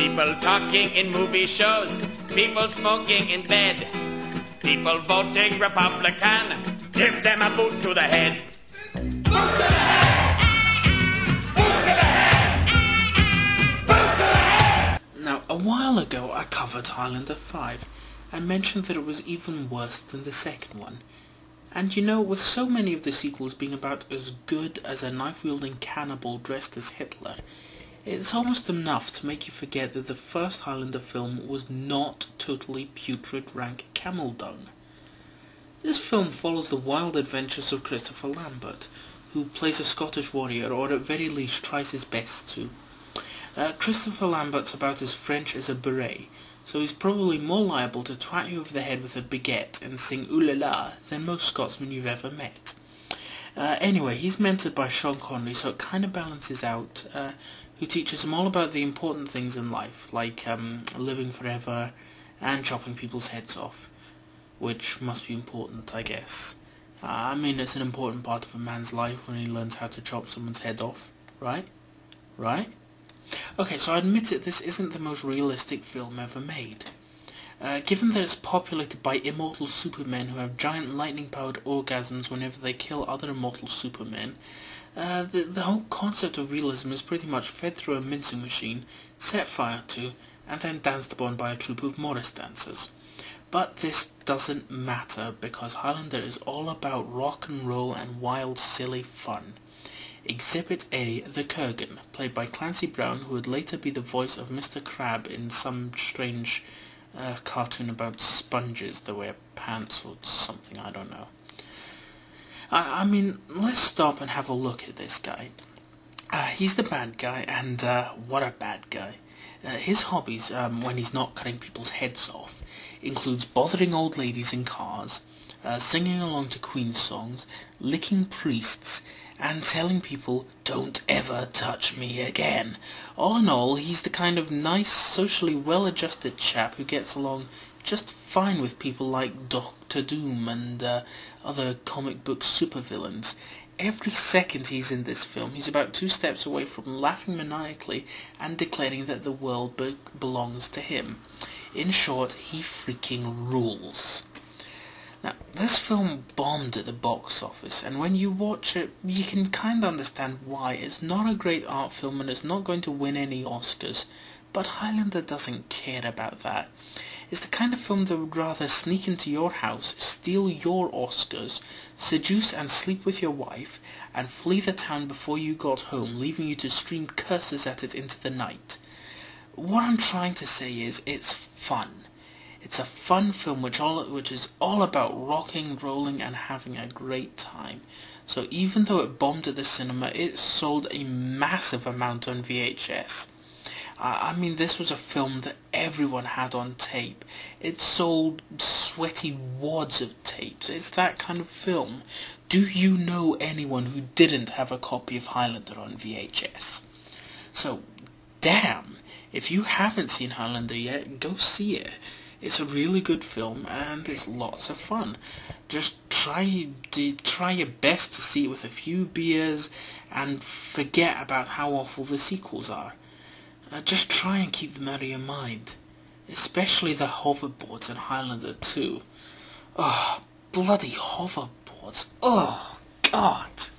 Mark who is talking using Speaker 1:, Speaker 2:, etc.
Speaker 1: People talking in movie shows, people smoking in bed, people voting Republican, give them a boot to the head. Boot to the head! Boot to the head! Boot to the head!
Speaker 2: Now, a while ago I covered Highlander 5 and mentioned that it was even worse than the second one. And you know, with so many of the sequels being about as good as a knife-wielding cannibal dressed as Hitler, it's almost enough to make you forget that the first Highlander film was not totally putrid rank camel dung. This film follows the wild adventures of Christopher Lambert, who plays a Scottish warrior, or at very least tries his best to. Christopher Lambert's about as French as a beret, so he's probably more liable to twat you over the head with a baguette and sing ooh la la than most Scotsmen you've ever met. Anyway, he's mentored by Sean Connery, so it kind of balances out, who teaches him all about the important things in life, like living forever and chopping people's heads off, which must be important, I guess. I mean, it's an important part of a man's life when he learns how to chop someone's head off, right? Right? Okay, so I admit it, this isn't the most realistic film ever made. Given that it's populated by immortal supermen who have giant lightning-powered orgasms whenever they kill other immortal supermen, the whole concept of realism is pretty much fed through a mincing machine, set fire to, and then danced upon by a troupe of Morris dancers. But this doesn't matter, because Highlander is all about rock and roll and wild, silly fun. Exhibit A, the Kurgan, played by Clancy Brown, who would later be the voice of Mr. Crab in some strange cartoon about sponges that wear pants or something, I don't know. I mean, let's stop and have a look at this guy. He's the bad guy, and what a bad guy. His hobbies, when he's not cutting people's heads off, includes bothering old ladies in cars, singing along to Queen songs, licking priests, and telling people, "Don't ever touch me again." All in all, he's the kind of nice, socially well-adjusted chap who gets along just fine with people like Doctor Doom and other comic book supervillains. Every second he's in this film, he's about 2 steps away from laughing maniacally and declaring that the world belongs to him. In short, he freaking rules. Now, this film bombed at the box office, and when you watch it, you can kind of understand why. It's not a great art film and it's not going to win any Oscars, but Highlander doesn't care about that. It's the kind of film that would rather sneak into your house, steal your Oscars, seduce and sleep with your wife, and flee the town before you got home, leaving you to scream curses at it into the night. What I'm trying to say is, it's fun. It's a fun film which is all about rocking, rolling, and having a great time. So even though it bombed at the cinema, it sold a massive amount on VHS. I mean, this was a film that everyone had on tape. It sold sweaty wads of tapes. It's that kind of film. Do you know anyone who didn't have a copy of Highlander on VHS? So, damn, if you haven't seen Highlander yet, go see it. It's a really good film, and it's lots of fun. Just try your best to see it with a few beers, and forget about how awful the sequels are. Just try and keep them out of your mind. Especially the hoverboards in Highlander 2. Oh, bloody hoverboards. Oh, God.